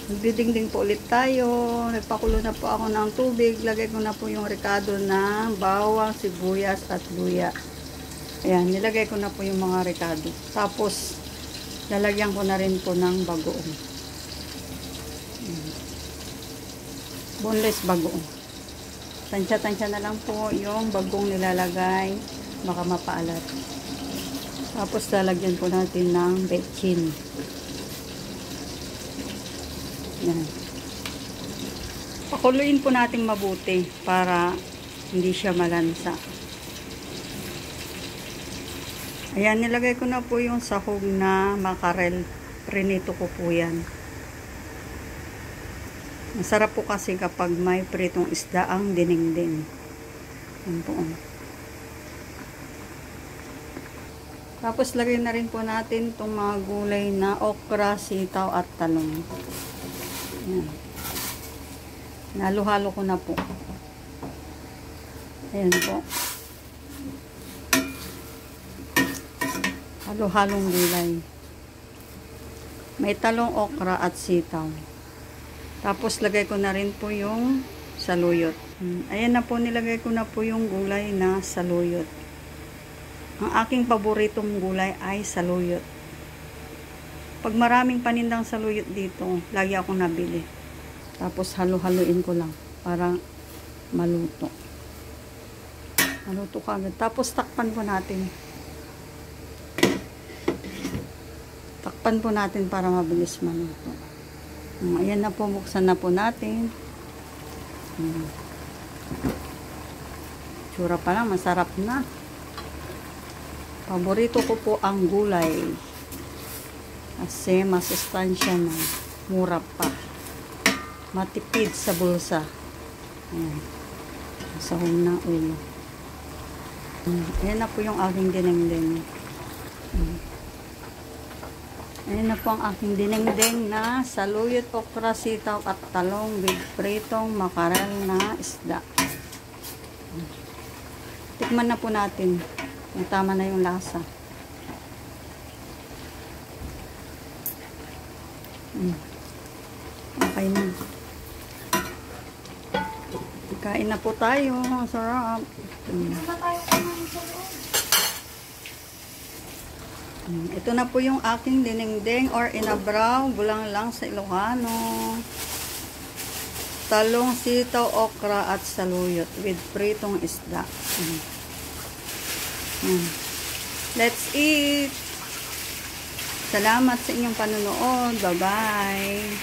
Magdidingding po ulit tayo. Nagpakulo na po ako ng tubig. Lagay ko na po yung rekado ng bawang, sibuyas at luya. Ayan, nilagay ko na po yung mga rekado. Tapos, lalagyan ko na rin po ng bagoong. Boneless bagoong. Tansya-tansya na lang po yung bagong nilalagay. Baka mapaalat. Tapos, lalagyan po natin ng bechin. Yan. Pakuluin po natin mabuti para hindi siya malansa. Ayan, nilagay ko na po yung sahog na makarel. Prinito ko po yan. Masarap po kasi kapag may pritong isda ang dinengdeng. Yan po. Tapos lagay na rin po natin itong mga gulay na okra, sitaw at talong. Ayan. Nalo-halo ko na po. Ayan po. Halo-halong gulay. May talong, okra at sitaw. Tapos lagay ko na rin po yung saluyot. Ayan na po, nilagay ko na po yung gulay na saluyot. Ang aking paboritong gulay ay saluyot. Pag maraming panindang saluyot dito, lagi akong nabili. Tapos halo-haluin ko lang para maluto. Maluto ka agad. Tapos takpan po natin. Takpan po natin para mabilis maluto. Ayan na po, buksan na po natin. Tsura pa lang, masarap na. Paborito ko po ang gulay. Kasi masustansya na. Mura pa. Matipid sa bulsa. Ayan. Sahog na ulo. Ayan na po yung aking dinengdeng. Ayan na po ang aking dinengdeng na saluyot, okra, sitaw at talong with pritong makarel na isda. Tikman na po natin. Tama na yung lasa. Okay na. Kain na po tayo. Ang sarap. Ito na po yung aking dinengdeng or inabraw. Gulang lang sa Ilocano. Talong, sitaw, okra at saluyot with pritong isda. Let's eat! Salamat sa inyong panunood. Bye-bye!